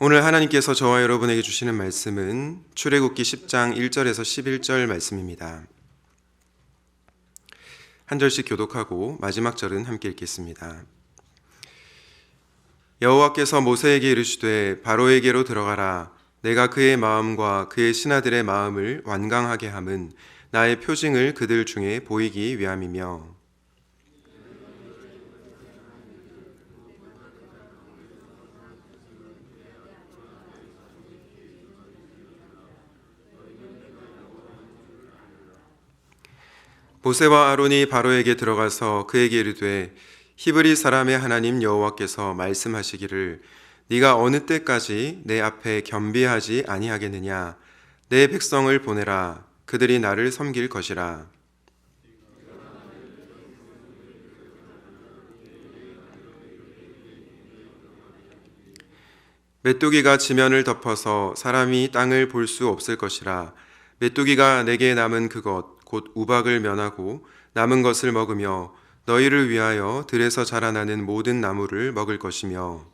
오늘 하나님께서 저와 여러분에게 주시는 말씀은 출애굽기 10장 1절에서 11절 말씀입니다. 한 절씩 교독하고 마지막 절은 함께 읽겠습니다. 여호와께서 모세에게 이르시되 바로에게로 들어가라. 내가 그의 마음과 그의 신하들의 마음을 완강하게 함은 나의 표징을 그들 중에 보이기 위함이며 모세와 아론이 바로에게 들어가서 그에게 이르되 히브리 사람의 하나님 여호와께서 말씀하시기를 네가 어느 때까지 내 앞에 겸비하지 아니하겠느냐. 내 백성을 보내라. 그들이 나를 섬길 것이라. 메뚜기가 지면을 덮어서 사람이 땅을 볼 수 없을 것이라. 메뚜기가 내게 남은 그것 곧 우박을 면하고 남은 것을 먹으며 너희를 위하여 들에서 자라나는 모든 나무를 먹을 것이며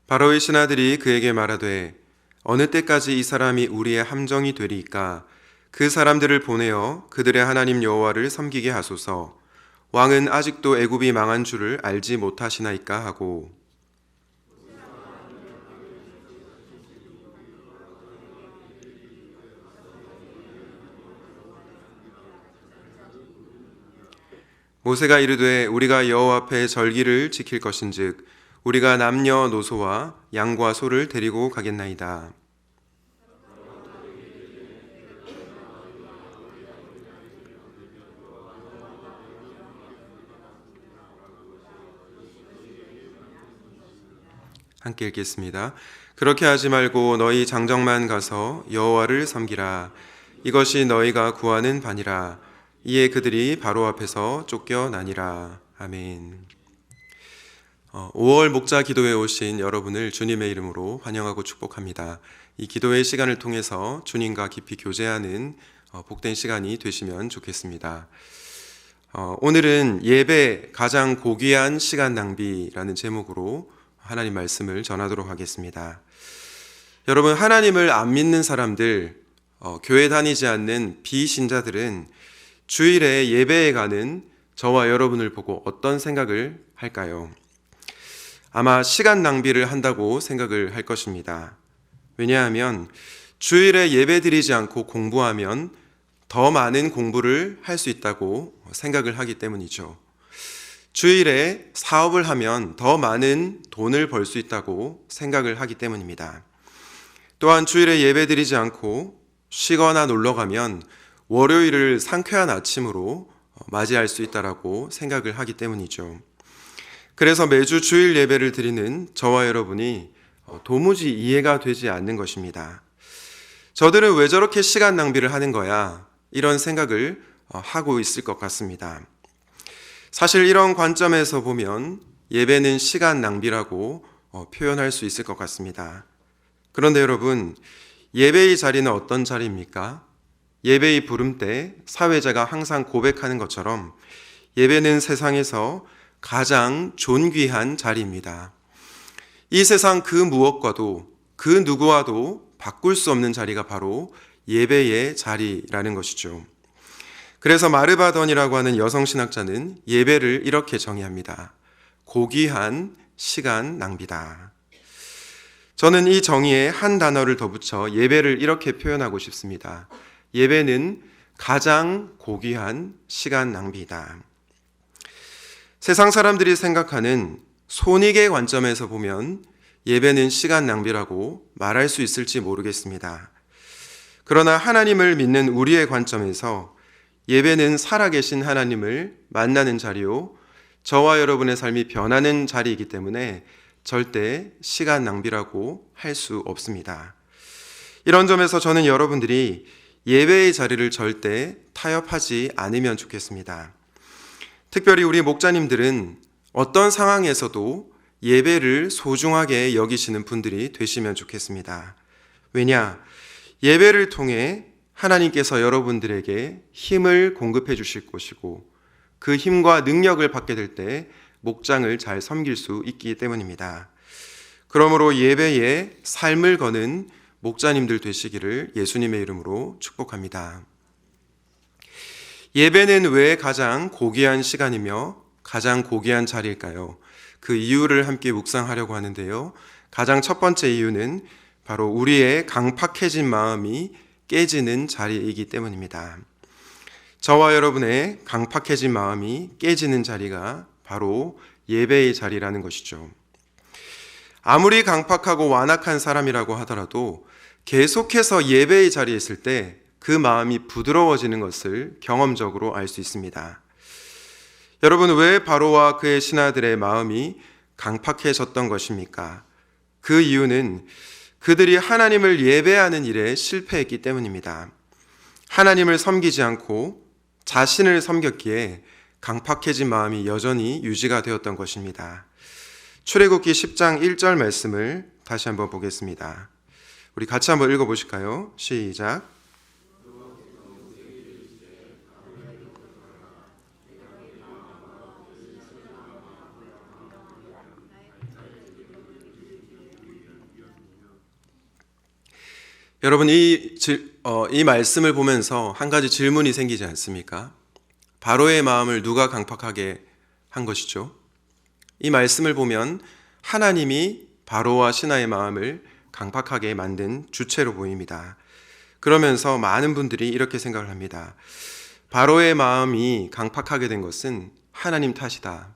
바로의 신하들이 그에게 말하되 어느 때까지 이 사람이 우리의 함정이 되리이까. 그 사람들을 보내어 그들의 하나님 여호와를 섬기게 하소서. 왕은 아직도 애굽이 망한 줄을 알지 못하시나이까 하고 모세가 이르되 우리가 여호와 앞에 절기를 지킬 것인즉 우리가 남녀노소와 양과 소를 데리고 가겠나이다. 함께 읽겠습니다. 그렇게 하지 말고 너희 장정만 가서 여호와를 섬기라. 이것이 너희가 구하는 바니라. 이에 그들이 바로 앞에서 쫓겨나니라. 아멘. 5월 목자 기도회에 오신 여러분을 주님의 이름으로 환영하고 축복합니다. 이 기도회 시간을 통해서 주님과 깊이 교제하는 복된 시간이 되시면 좋겠습니다. 오늘은 예배 가장 고귀한 시간 낭비라는 제목으로 하나님 말씀을 전하도록 하겠습니다. 여러분, 하나님을 안 믿는 사람들, 교회 다니지 않는 비신자들은 주일에 예배에 가는 저와 여러분을 보고 어떤 생각을 할까요? 아마 시간 낭비를 한다고 생각을 할 것입니다. 왜냐하면 주일에 예배 드리지 않고 공부하면 더 많은 공부를 할 수 있다고 생각을 하기 때문이죠. 주일에 사업을 하면 더 많은 돈을 벌 수 있다고 생각을 하기 때문입니다. 또한 주일에 예배 드리지 않고 쉬거나 놀러 가면 월요일을 상쾌한 아침으로 맞이할 수 있다고 생각을 하기 때문이죠. 그래서 매주 주일 예배를 드리는 저와 여러분이 도무지 이해가 되지 않는 것입니다. 저들은 왜 저렇게 시간 낭비를 하는 거야? 이런 생각을 하고 있을 것 같습니다. 사실 이런 관점에서 보면 예배는 시간 낭비라고 표현할 수 있을 것 같습니다. 그런데 여러분, 예배의 자리는 어떤 자리입니까? 예배의 부름 때 사회자가 항상 고백하는 것처럼 예배는 세상에서 가장 존귀한 자리입니다. 이 세상 그 무엇과도 그 누구와도 바꿀 수 없는 자리가 바로 예배의 자리라는 것이죠. 그래서 마르바던이라고 하는 여성 신학자는 예배를 이렇게 정의합니다. 고귀한 시간 낭비다. 저는 이 정의에 한 단어를 더 붙여 예배를 이렇게 표현하고 싶습니다. 예배는 가장 고귀한 시간 낭비다. 세상 사람들이 생각하는 손익의 관점에서 보면 예배는 시간 낭비라고 말할 수 있을지 모르겠습니다. 그러나 하나님을 믿는 우리의 관점에서 예배는 살아계신 하나님을 만나는 자리요, 저와 여러분의 삶이 변하는 자리이기 때문에 절대 시간 낭비라고 할 수 없습니다. 이런 점에서 저는 여러분들이 예배의 자리를 절대 타협하지 않으면 좋겠습니다. 특별히 우리 목자님들은 어떤 상황에서도 예배를 소중하게 여기시는 분들이 되시면 좋겠습니다. 왜냐? 예배를 통해 하나님께서 여러분들에게 힘을 공급해 주실 것이고 그 힘과 능력을 받게 될 때 목장을 잘 섬길 수 있기 때문입니다. 그러므로 예배에 삶을 거는 목자님들 되시기를 예수님의 이름으로 축복합니다. 예배는 왜 가장 고귀한 시간이며 가장 고귀한 자리일까요? 그 이유를 함께 묵상하려고 하는데요. 가장 첫 번째 이유는 바로 우리의 강팍해진 마음이 깨지는 자리이기 때문입니다. 저와 여러분의 강팍해진 마음이 깨지는 자리가 바로 예배의 자리라는 것이죠. 아무리 강팍하고 완악한 사람이라고 하더라도 계속해서 예배의 자리에 있을 때 그 마음이 부드러워지는 것을 경험적으로 알 수 있습니다. 여러분, 왜 바로와 그의 신하들의 마음이 강팍해졌던 것입니까? 그 이유는 그들이 하나님을 예배하는 일에 실패했기 때문입니다. 하나님을 섬기지 않고 자신을 섬겼기에 강팍해진 마음이 여전히 유지가 되었던 것입니다. 출애굽기 10장 1절 말씀을 다시 한번 보겠습니다. 우리 같이 한번 읽어보실까요? 시작. 여러분, 이 말씀을 보면서 한 가지 질문이 생기지 않습니까? 바로의 마음을 누가 강팍하게 한 것이죠? 이 말씀을 보면 하나님이 바로와 신하의 마음을 강팍하게 만든 주체로 보입니다. 그러면서 많은 분들이 이렇게 생각을 합니다. 바로의 마음이 강팍하게 된 것은 하나님 탓이다.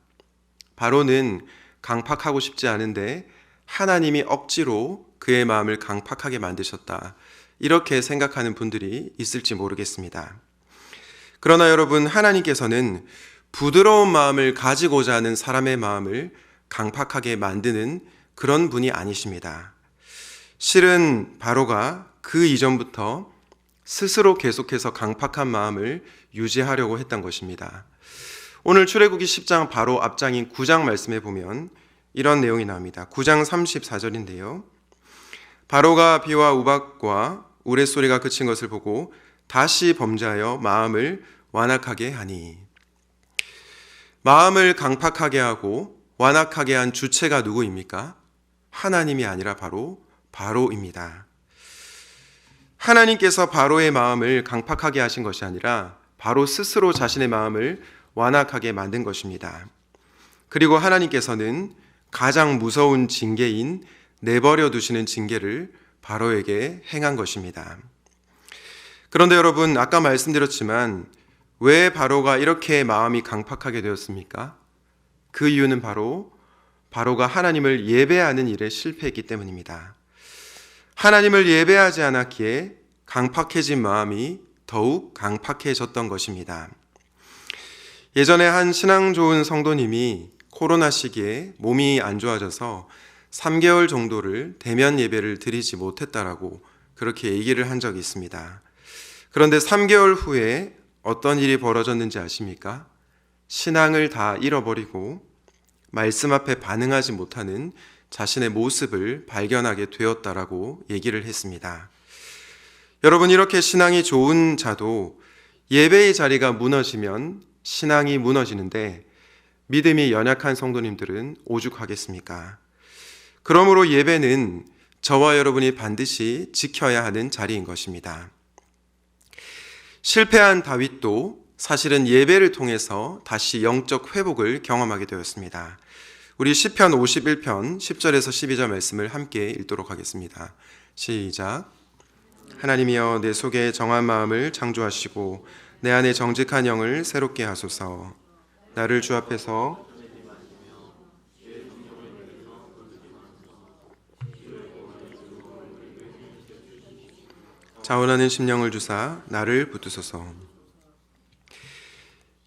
바로는 강팍하고 싶지 않은데 하나님이 억지로 그의 마음을 강팍하게 만드셨다. 이렇게 생각하는 분들이 있을지 모르겠습니다. 그러나 여러분, 하나님께서는 부드러운 마음을 가지고자 하는 사람의 마음을 강팍하게 만드는 그런 분이 아니십니다. 실은 바로가 그 이전부터 스스로 계속해서 강팍한 마음을 유지하려고 했던 것입니다. 오늘 출애굽기 10장 바로 앞장인 9장 말씀에 보면 이런 내용이 나옵니다. 9장 34절인데요. 바로가 비와 우박과 우레소리가 그친 것을 보고 다시 범죄하여 마음을 완악하게 하니. 마음을 강팍하게 하고 완악하게 한 주체가 누구입니까? 하나님이 아니라 바로 바로입니다. 하나님께서 바로의 마음을 강팍하게 하신 것이 아니라 바로 스스로 자신의 마음을 완악하게 만든 것입니다. 그리고 하나님께서는 가장 무서운 징계인 내버려 두시는 징계를 바로에게 행한 것입니다. 그런데 여러분, 아까 말씀드렸지만 왜 바로가 이렇게 마음이 강팍하게 되었습니까? 그 이유는 바로 바로가 하나님을 예배하는 일에 실패했기 때문입니다. 하나님을 예배하지 않았기에 강팍해진 마음이 더욱 강팍해졌던 것입니다. 예전에 한 신앙 좋은 성도님이 코로나 시기에 몸이 안 좋아져서 3개월 정도를 대면 예배를 드리지 못했다라고 그렇게 얘기를 한 적이 있습니다. 그런데 3개월 후에 어떤 일이 벌어졌는지 아십니까? 신앙을 다 잃어버리고 말씀 앞에 반응하지 못하는 자신의 모습을 발견하게 되었다라고 얘기를 했습니다. 여러분, 이렇게 신앙이 좋은 자도 예배의 자리가 무너지면 신앙이 무너지는데 믿음이 연약한 성도님들은 오죽하겠습니까? 그러므로 예배는 저와 여러분이 반드시 지켜야 하는 자리인 것입니다. 실패한 다윗도 사실은 예배를 통해서 다시 영적 회복을 경험하게 되었습니다. 우리 시편 51편 10절에서 12절 말씀을 함께 읽도록 하겠습니다. 시작. 하나님이여, 내 속에 정한 마음을 창조하시고 내 안에 정직한 영을 새롭게 하소서. 나를 주 앞에서 자원하는 심령을 주사 나를 붙드소서.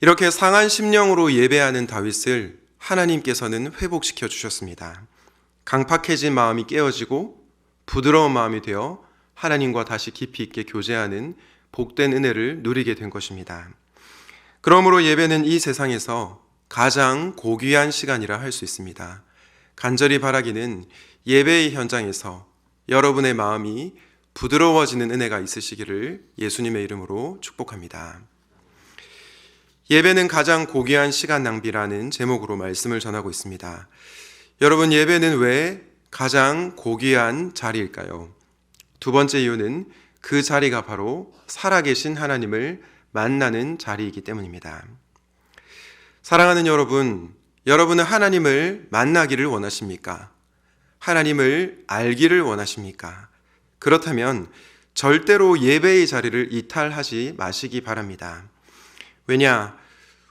이렇게 상한 심령으로 예배하는 다윗을 하나님께서는 회복시켜 주셨습니다. 강팍해진 마음이 깨어지고 부드러운 마음이 되어 하나님과 다시 깊이 있게 교제하는 복된 은혜를 누리게 된 것입니다. 그러므로 예배는 이 세상에서 가장 고귀한 시간이라 할 수 있습니다. 간절히 바라기는 예배의 현장에서 여러분의 마음이 부드러워지는 은혜가 있으시기를 예수님의 이름으로 축복합니다. 예배는 가장 고귀한 시간 낭비라는 제목으로 말씀을 전하고 있습니다. 여러분, 예배는 왜 가장 고귀한 자리일까요? 두 번째 이유는 그 자리가 바로 살아계신 하나님을 만나는 자리이기 때문입니다. 사랑하는 여러분, 여러분은 하나님을 만나기를 원하십니까? 하나님을 알기를 원하십니까? 그렇다면 절대로 예배의 자리를 이탈하지 마시기 바랍니다. 왜냐?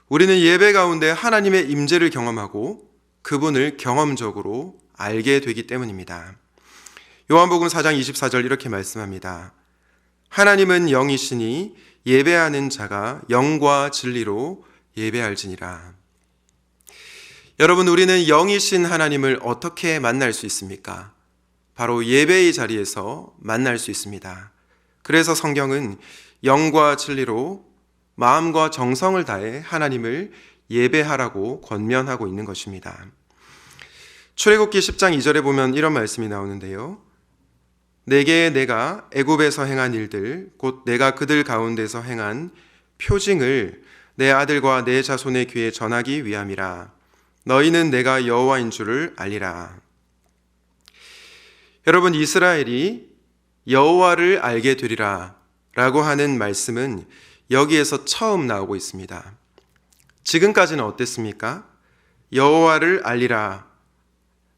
우리는 예배 가운데 하나님의 임재를 경험하고 그분을 경험적으로 알게 되기 때문입니다. 요한복음 4장 24절 이렇게 말씀합니다. 하나님은 영이시니 예배하는 자가 영과 진리로 예배할지니라. 여러분, 우리는 영이신 하나님을 어떻게 만날 수 있습니까? 바로 예배의 자리에서 만날 수 있습니다. 그래서 성경은 영과 진리로 마음과 정성을 다해 하나님을 예배하라고 권면하고 있는 것입니다. 출애굽기 10장 2절에 보면 이런 말씀이 나오는데요. 내게 내가 애굽에서 행한 일들 곧 내가 그들 가운데서 행한 표징을 내 아들과 내 자손의 귀에 전하기 위함이라. 너희는 내가 여호와인 줄을 알리라. 여러분, 이스라엘이 여호와를 알게 되리라 라고 하는 말씀은 여기에서 처음 나오고 있습니다. 지금까지는 어땠습니까? 여호와를 알리라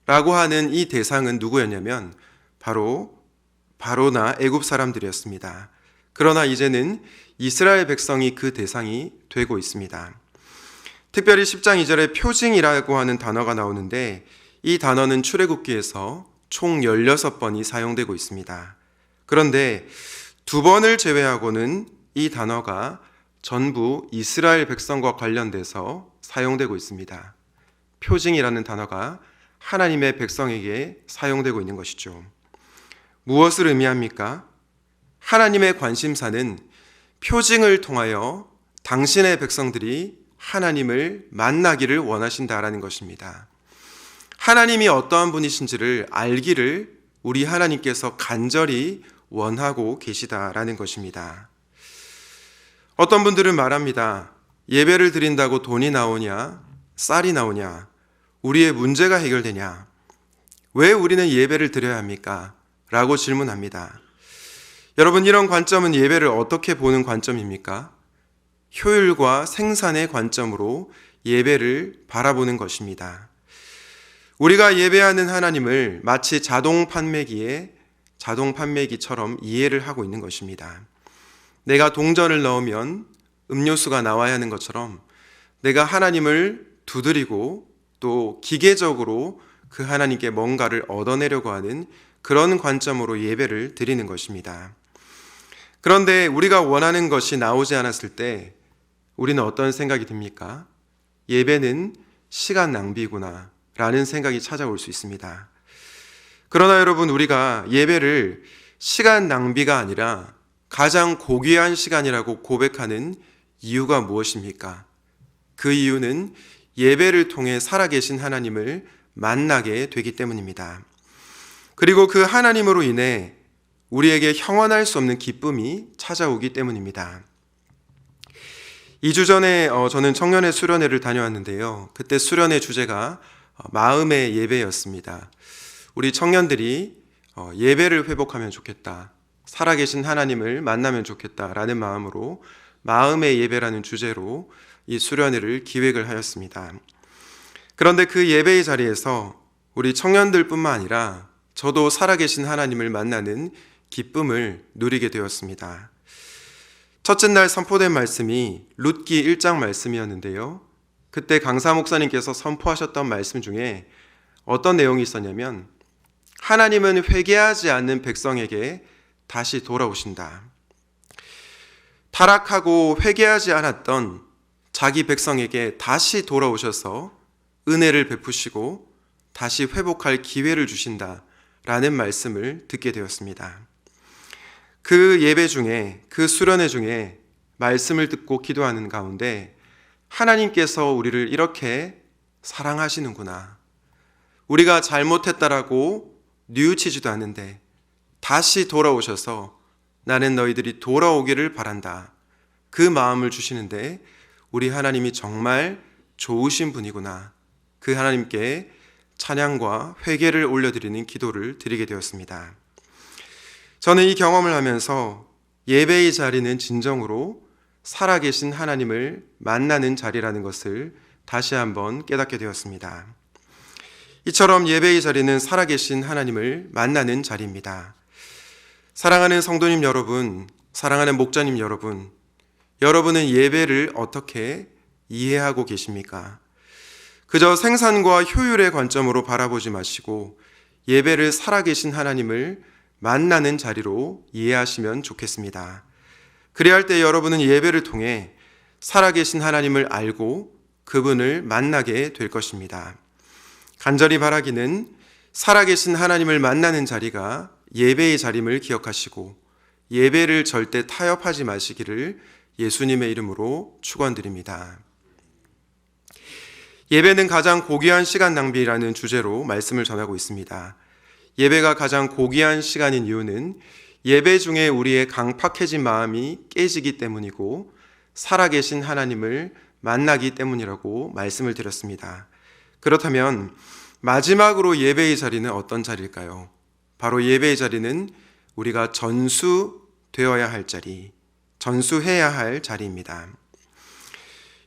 라고 하는 이 대상은 누구였냐면 바로 바로나 애굽 사람들이었습니다. 그러나 이제는 이스라엘 백성이 그 대상이 되고 있습니다. 특별히 10장 2절에 표징이라고 하는 단어가 나오는데 이 단어는 출애굽기에서 총 16번이 사용되고 있습니다. 그런데 2번을 제외하고는 이 단어가 전부 이스라엘 백성과 관련돼서 사용되고 있습니다. 표징이라는 단어가 하나님의 백성에게 사용되고 있는 것이죠. 무엇을 의미합니까? 하나님의 관심사는 표징을 통하여 당신의 백성들이 하나님을 만나기를 원하신다라는 것입니다. 하나님이 어떠한 분이신지를 알기를 우리 하나님께서 간절히 원하고 계시다라는 것입니다. 어떤 분들은 말합니다. 예배를 드린다고 돈이 나오냐? 쌀이 나오냐? 우리의 문제가 해결되냐? 왜 우리는 예배를 드려야 합니까? 라고 질문합니다. 여러분, 이런 관점은 예배를 어떻게 보는 관점입니까? 효율과 생산의 관점으로 예배를 바라보는 것입니다. 우리가 예배하는 하나님을 마치 자동 판매기처럼 이해를 하고 있는 것입니다. 내가 동전을 넣으면 음료수가 나와야 하는 것처럼 내가 하나님을 두드리고 또 기계적으로 그 하나님께 뭔가를 얻어내려고 하는 그런 관점으로 예배를 드리는 것입니다. 그런데 우리가 원하는 것이 나오지 않았을 때 우리는 어떤 생각이 듭니까? 예배는 시간 낭비구나 라는 생각이 찾아올 수 있습니다. 그러나 여러분, 우리가 예배를 시간 낭비가 아니라 가장 고귀한 시간이라고 고백하는 이유가 무엇입니까? 그 이유는 예배를 통해 살아계신 하나님을 만나게 되기 때문입니다. 그리고 그 하나님으로 인해 우리에게 형언할 수 없는 기쁨이 찾아오기 때문입니다. 2주 전에 저는 청년의 수련회를 다녀왔는데요. 그때 수련회 주제가 마음의 예배였습니다. 우리 청년들이 예배를 회복하면 좋겠다, 살아계신 하나님을 만나면 좋겠다라는 마음으로 마음의 예배라는 주제로 이 수련회를 기획을 하였습니다. 그런데 그 예배의 자리에서 우리 청년들뿐만 아니라 저도 살아계신 하나님을 만나는 기쁨을 누리게 되었습니다. 첫째 날 선포된 말씀이 룻기 1장 말씀이었는데요. 그때 강사 목사님께서 선포하셨던 말씀 중에 어떤 내용이 있었냐면 하나님은 회개하지 않는 백성에게 다시 돌아오신다. 타락하고 회개하지 않았던 자기 백성에게 다시 돌아오셔서 은혜를 베푸시고 다시 회복할 기회를 주신다라는 말씀을 듣게 되었습니다. 그 예배 중에, 그 수련회 중에 말씀을 듣고 기도하는 가운데 하나님께서 우리를 이렇게 사랑하시는구나, 우리가 잘못했다라고 뉘우치지도 않는데 다시 돌아오셔서 나는 너희들이 돌아오기를 바란다. 그 마음을 주시는데 우리 하나님이 정말 좋으신 분이구나. 그 하나님께 찬양과 회개를 올려드리는 기도를 드리게 되었습니다. 저는 이 경험을 하면서 예배의 자리는 진정으로 살아계신 하나님을 만나는 자리라는 것을 다시 한번 깨닫게 되었습니다. 이처럼 예배의 자리는 살아계신 하나님을 만나는 자리입니다. 사랑하는 성도님 여러분, 사랑하는 목자님 여러분, 여러분은 예배를 어떻게 이해하고 계십니까? 그저 생산과 효율의 관점으로 바라보지 마시고 예배를 살아계신 하나님을 만나는 자리로 이해하시면 좋겠습니다. 그래야 할 때 여러분은 예배를 통해 살아계신 하나님을 알고 그분을 만나게 될 것입니다. 간절히 바라기는 살아계신 하나님을 만나는 자리가 예배의 자림을 기억하시고 예배를 절대 타협하지 마시기를 예수님의 이름으로 축원드립니다. 예배는 가장 고귀한 시간 낭비라는 주제로 말씀을 전하고 있습니다. 예배가 가장 고귀한 시간인 이유는 예배 중에 우리의 강팍해진 마음이 깨지기 때문이고 살아계신 하나님을 만나기 때문이라고 말씀을 드렸습니다. 그렇다면 마지막으로 예배의 자리는 어떤 자리일까요? 바로 예배의 자리는 우리가 전수되어야 할 자리, 전수해야 할 자리입니다.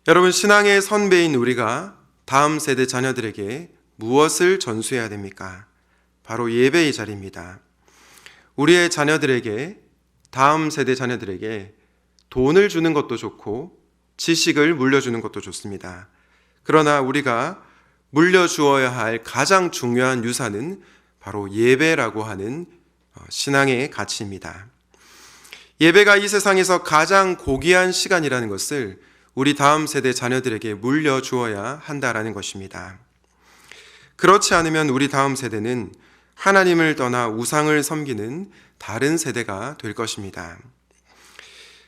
여러분, 신앙의 선배인 우리가 다음 세대 자녀들에게 무엇을 전수해야 됩니까? 바로 예배의 자리입니다. 우리의 자녀들에게, 다음 세대 자녀들에게 돈을 주는 것도 좋고 지식을 물려주는 것도 좋습니다. 그러나 우리가 물려주어야 할 가장 중요한 유산은 바로 예배라고 하는 신앙의 가치입니다. 예배가 이 세상에서 가장 고귀한 시간이라는 것을 우리 다음 세대 자녀들에게 물려주어야 한다라는 것입니다. 그렇지 않으면 우리 다음 세대는 하나님을 떠나 우상을 섬기는 다른 세대가 될 것입니다.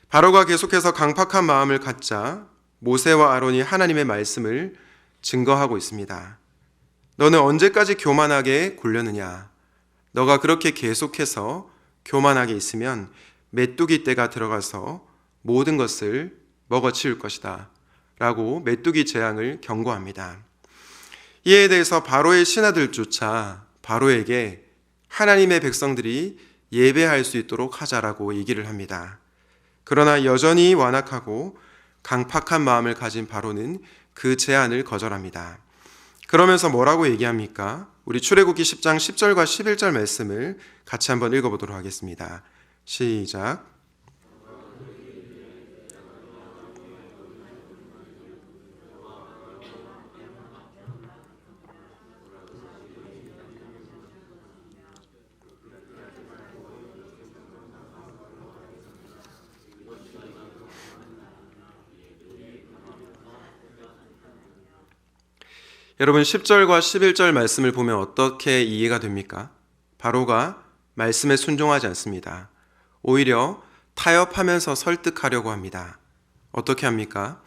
바로가 계속해서 강팍한 마음을 갖자 모세와 아론이 하나님의 말씀을 증거하고 있습니다. 너는 언제까지 교만하게 굴려느냐? 너가 그렇게 계속해서 교만하게 있으면 메뚜기 떼가 들어가서 모든 것을 먹어치울 것이다 라고 메뚜기 재앙을 경고합니다. 이에 대해서 바로의 신하들조차 바로에게 하나님의 백성들이 예배할 수 있도록 하자라고 얘기를 합니다. 그러나 여전히 완악하고 강팍한 마음을 가진 바로는 그 제안을 거절합니다. 그러면서 뭐라고 얘기합니까? 우리 출애굽기 10장 10절과 11절 말씀을 같이 한번 읽어보도록 하겠습니다. 시작. 여러분, 10절과 11절 말씀을 보면 어떻게 이해가 됩니까? 바로가 말씀에 순종하지 않습니다. 오히려 타협하면서 설득하려고 합니다. 어떻게 합니까?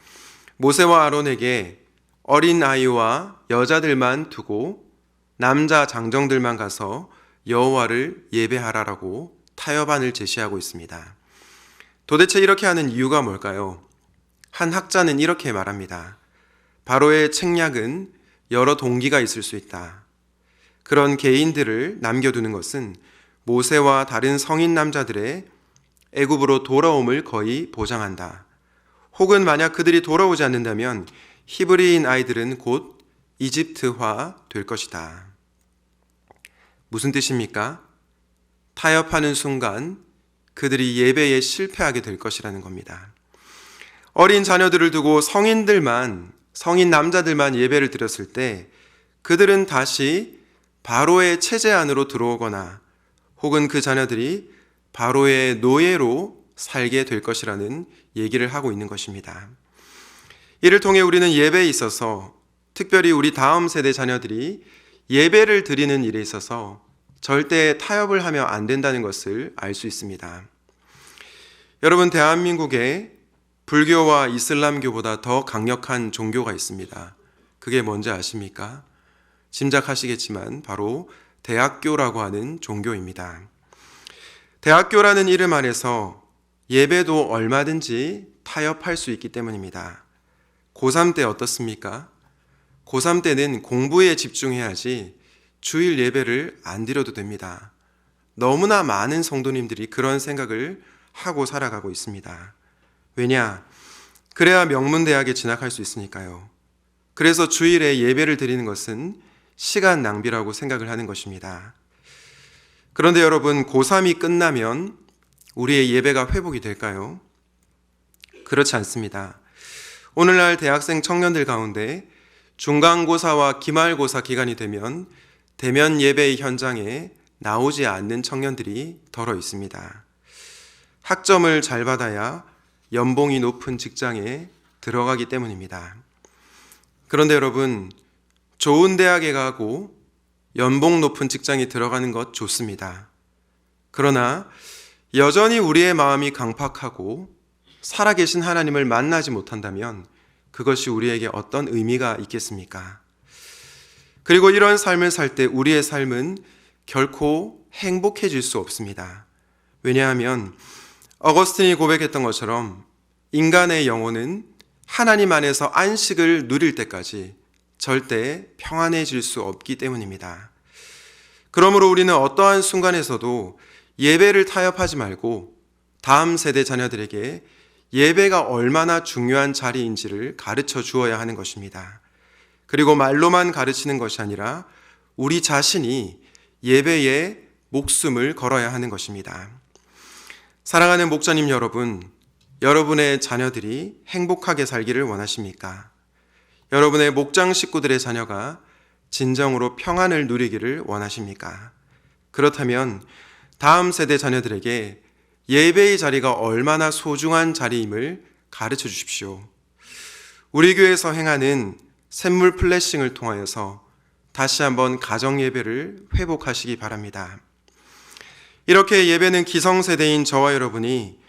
모세와 아론에게 어린 아이와 여자들만 두고 남자 장정들만 가서 여호와를 예배하라라고 타협안을 제시하고 있습니다. 도대체 이렇게 하는 이유가 뭘까요? 한 학자는 이렇게 말합니다. 바로의 책략은 여러 동기가 있을 수 있다. 그런 개인들을 남겨두는 것은 모세와 다른 성인 남자들의 애굽으로 돌아옴을 거의 보장한다. 혹은 만약 그들이 돌아오지 않는다면 히브리인 아이들은 곧 이집트화 될 것이다. 무슨 뜻입니까? 타협하는 순간 그들이 예배에 실패하게 될 것이라는 겁니다. 어린 자녀들을 두고 성인 남자들만 예배를 드렸을 때 그들은 다시 바로의 체제 안으로 들어오거나 혹은 그 자녀들이 바로의 노예로 살게 될 것이라는 얘기를 하고 있는 것입니다. 이를 통해 우리는 예배에 있어서 특별히 우리 다음 세대 자녀들이 예배를 드리는 일에 있어서 절대 타협을 하면 안 된다는 것을 알 수 있습니다. 여러분, 대한민국에 불교와 이슬람교보다 더 강력한 종교가 있습니다. 그게 뭔지 아십니까? 짐작하시겠지만 바로 대학교라고 하는 종교입니다. 대학교라는 이름 안에서 예배도 얼마든지 타협할 수 있기 때문입니다. 고3 때 어떻습니까? 고3 때는 공부에 집중해야지 주일 예배를 안 드려도 됩니다. 너무나 많은 성도님들이 그런 생각을 하고 살아가고 있습니다. 왜냐? 그래야 명문대학에 진학할 수 있으니까요. 그래서 주일에 예배를 드리는 것은 시간 낭비라고 생각을 하는 것입니다. 그런데 여러분, 고3이 끝나면 우리의 예배가 회복이 될까요? 그렇지 않습니다. 오늘날 대학생 청년들 가운데 중간고사와 기말고사 기간이 되면 대면 예배의 현장에 나오지 않는 청년들이 덜어 있습니다. 학점을 잘 받아야 연봉이 높은 직장에 들어가기 때문입니다. 그런데 여러분, 좋은 대학에 가고 연봉 높은 직장에 들어가는 것 좋습니다. 그러나 여전히 우리의 마음이 강팍하고 살아계신 하나님을 만나지 못한다면 그것이 우리에게 어떤 의미가 있겠습니까? 그리고 이런 삶을 살 때 우리의 삶은 결코 행복해질 수 없습니다. 왜냐하면 어거스틴이 고백했던 것처럼 인간의 영혼은 하나님 안에서 안식을 누릴 때까지 절대 평안해질 수 없기 때문입니다. 그러므로 우리는 어떠한 순간에서도 예배를 타협하지 말고 다음 세대 자녀들에게 예배가 얼마나 중요한 자리인지를 가르쳐 주어야 하는 것입니다. 그리고 말로만 가르치는 것이 아니라 우리 자신이 예배에 목숨을 걸어야 하는 것입니다. 사랑하는 목자님 여러분, 여러분의 자녀들이 행복하게 살기를 원하십니까? 여러분의 목장 식구들의 자녀가 진정으로 평안을 누리기를 원하십니까? 그렇다면 다음 세대 자녀들에게 예배의 자리가 얼마나 소중한 자리임을 가르쳐 주십시오. 우리 교회에서 행하는 샘물 플래싱을 통하여서 다시 한번 가정 예배를 회복하시기 바랍니다. 이렇게 예배는 기성세대인 저와 여러분이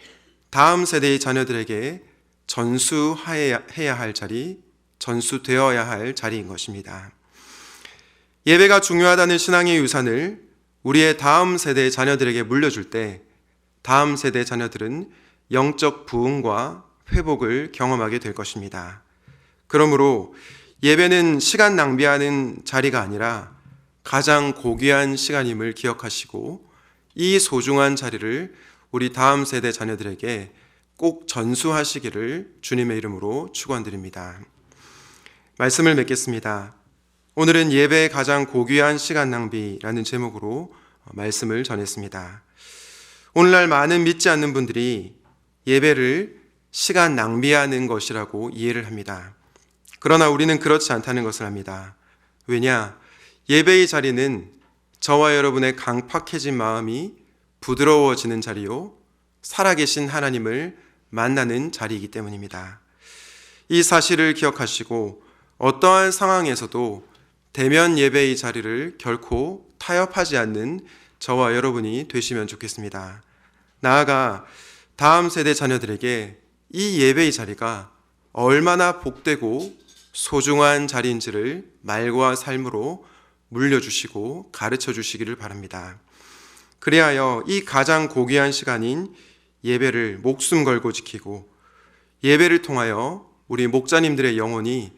다음 세대의 자녀들에게 전수해야 할 자리, 전수되어야 할 자리인 것입니다. 예배가 중요하다는 신앙의 유산을 우리의 다음 세대의 자녀들에게 물려줄 때 다음 세대 자녀들은 영적 부흥과 회복을 경험하게 될 것입니다. 그러므로 예배는 시간 낭비하는 자리가 아니라 가장 고귀한 시간임을 기억하시고 이 소중한 자리를 우리 다음 세대 자녀들에게 꼭 전수하시기를 주님의 이름으로 축원드립니다. 말씀을 맺겠습니다. 오늘은 예배의 가장 고귀한 시간 낭비라는 제목으로 말씀을 전했습니다. 오늘날 많은 믿지 않는 분들이 예배를 시간 낭비하는 것이라고 이해를 합니다. 그러나 우리는 그렇지 않다는 것을 압니다. 왜냐? 예배의 자리는 저와 여러분의 강팍해진 마음이 부드러워지는 자리요, 살아계신 하나님을 만나는 자리이기 때문입니다. 이 사실을 기억하시고 어떠한 상황에서도 대면 예배의 자리를 결코 타협하지 않는 저와 여러분이 되시면 좋겠습니다. 나아가 다음 세대 자녀들에게 이 예배의 자리가 얼마나 복되고 소중한 자리인지를 말과 삶으로 물려주시고 가르쳐 주시기를 바랍니다. 그리하여 이 가장 고귀한 시간인 예배를 목숨 걸고 지키고 예배를 통하여 우리 목자님들의 영혼이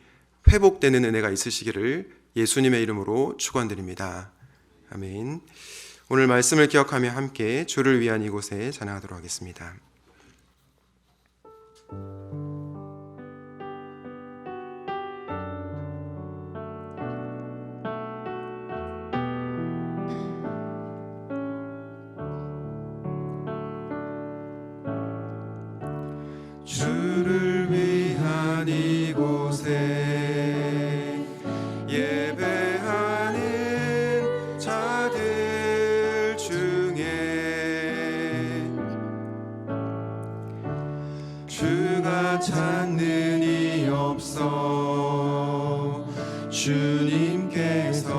회복되는 은혜가 있으시기를 예수님의 이름으로 축원드립니다. 아멘. 오늘 말씀을 기억하며 함께 주를 위한 이곳에 찬양하도록 하겠습니다. 주를 위한 이곳에 예배하는 자들 중에 주가 찾는 이 없어 주님께서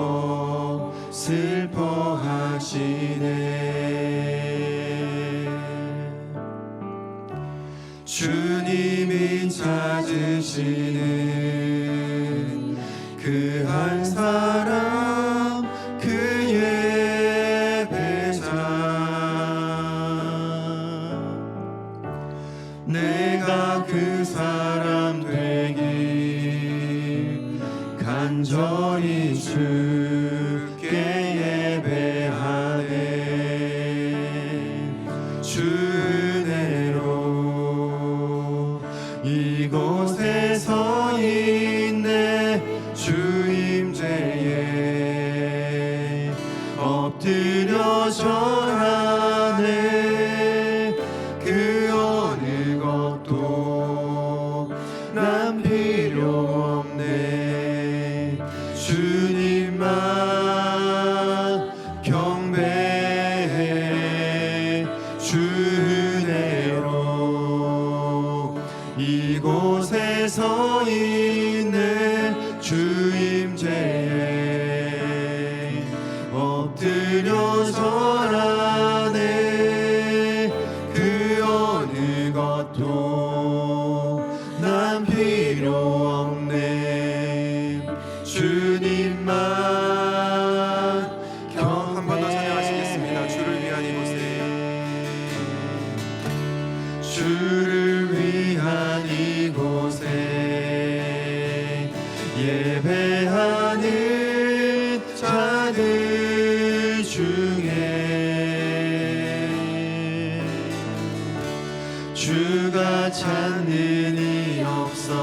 슬퍼하시네. 주님이 찾으시는 그 한 사람 절하네. 그 어느 것도 난 필요 없네. 주님만 경배해. 주 은혜로 이곳에 서 있는 주 임재에 엎드려 절하네. 그 어느 것도 난 필요 없네. 주님만 한 번 더 찬양하시겠습니다. 주를 위한 이곳에, 주를 위한 이곳에 예배하는 자들 중에 주가 찾는 이 없어.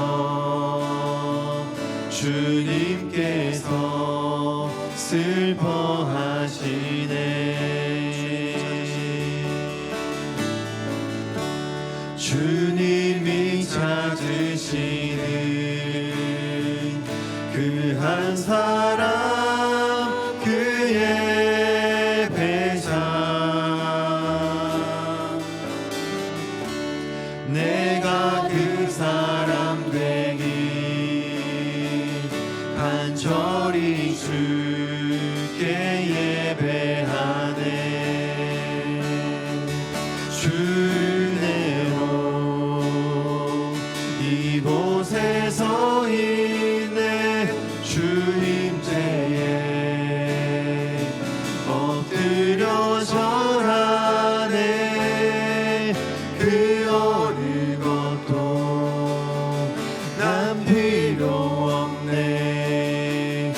주님께서 슬퍼하시네. 주님이 찾으시는 그 한 사람, 그의 배상. 내가 그 사람 되기 간절히 주께 예배하네. 주 은혜로 이곳에 서 있네. 주 임재에 엎드려 절하네. 그 어느 것도 난 필요 없네.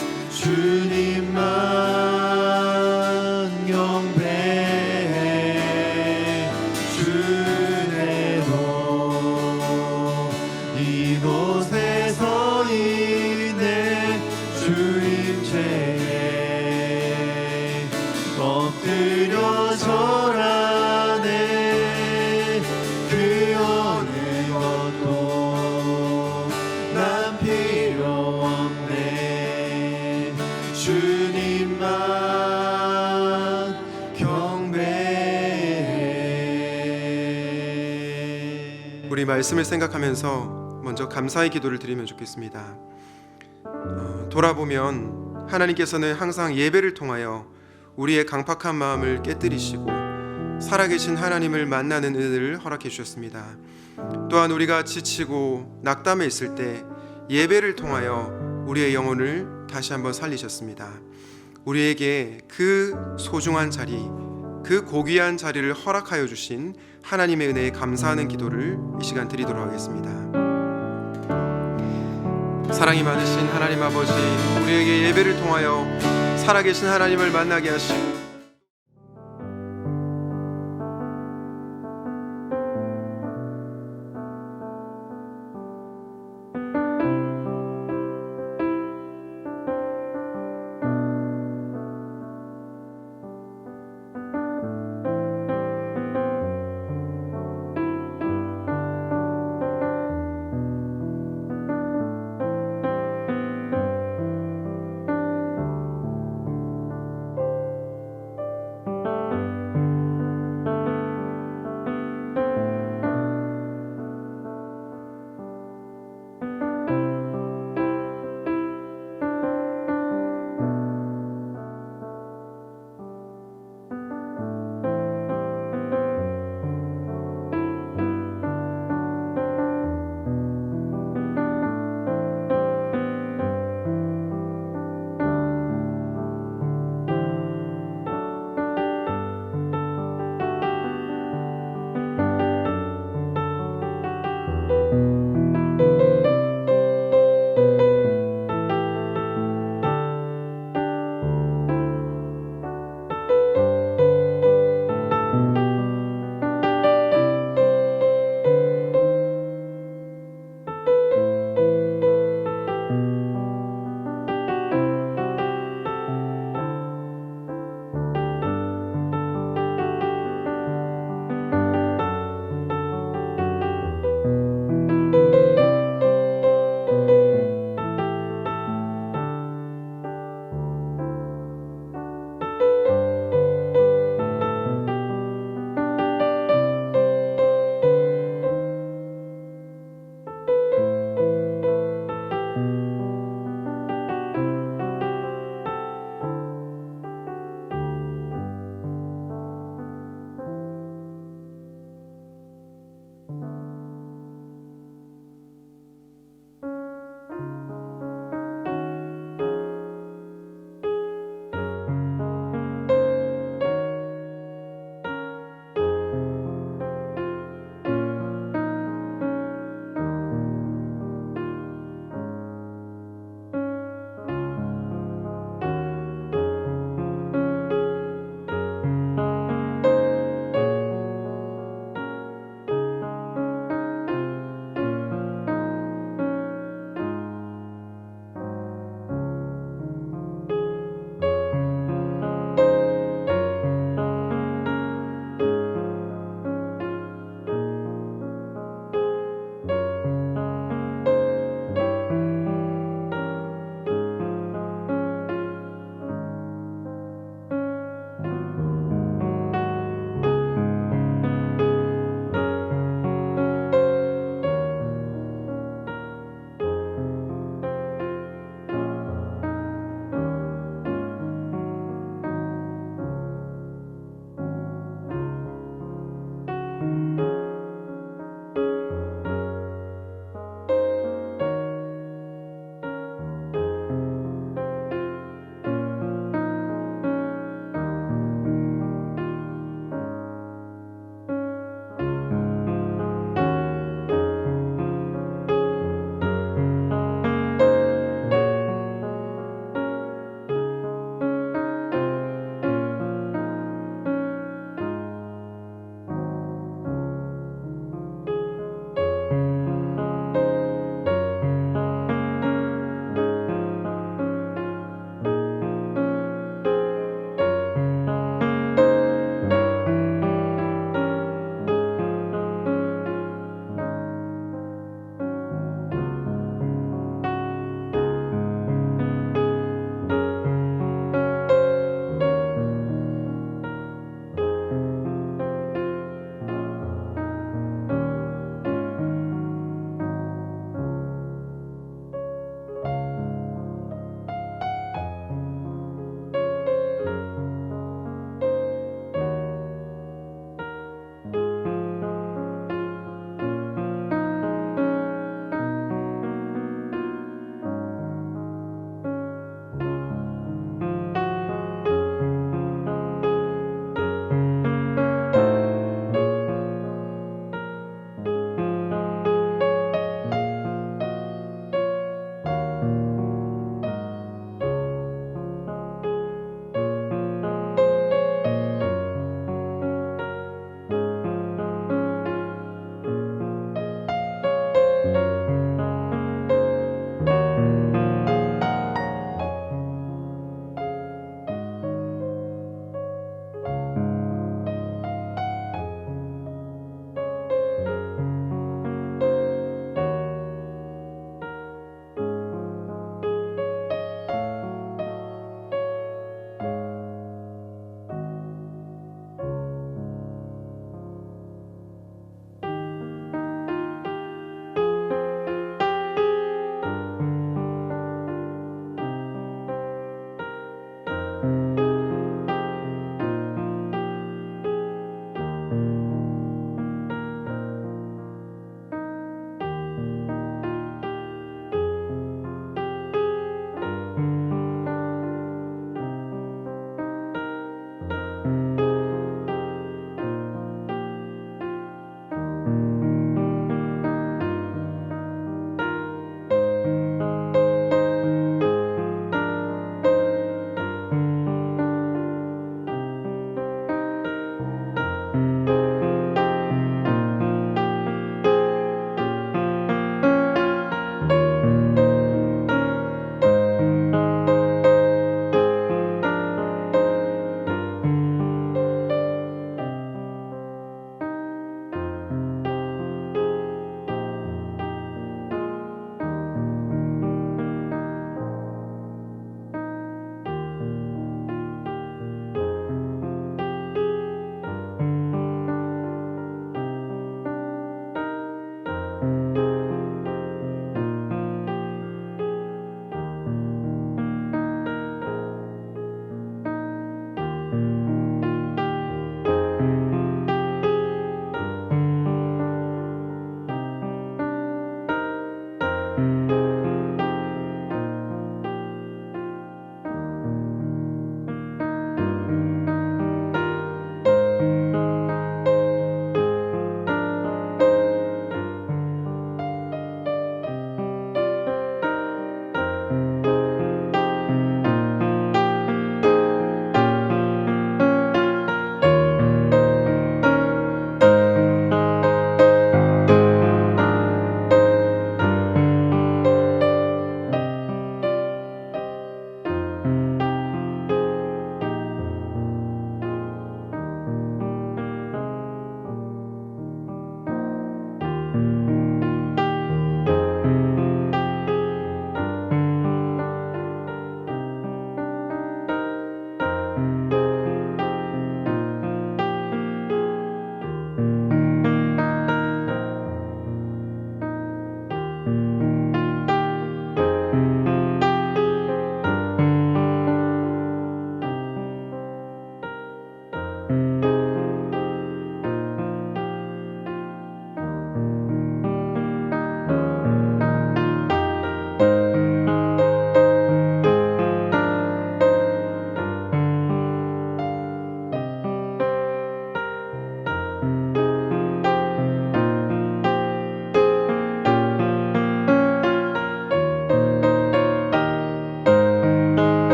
주님만 경배해. 주 은혜로 이곳에 서 있네. 주 임재에 엎드려 절하네. 그 어느 것도 난 필요 없네. 주님만 경배해. 우리 말씀을 생각하면서 먼저 감사의 기도를 드리면 좋겠습니다. 돌아보면 하나님께서는 항상 예배를 통하여 우리의 강팍한 마음을 깨뜨리시고 살아계신 하나님을 만나는 은혜를 허락해 주셨습니다. 또한 우리가 지치고 낙담해 있을 때 예배를 통하여 우리의 영혼을 다시 한번 살리셨습니다. 우리에게 그 소중한 자리, 그 고귀한 자리를 허락하여 주신 하나님의 은혜에 감사하는 기도를 이 시간 드리도록 하겠습니다. 사랑이 많으신 하나님 아버지, 우리에게 예배를 통하여 살아계신 하나님을 만나게 하시고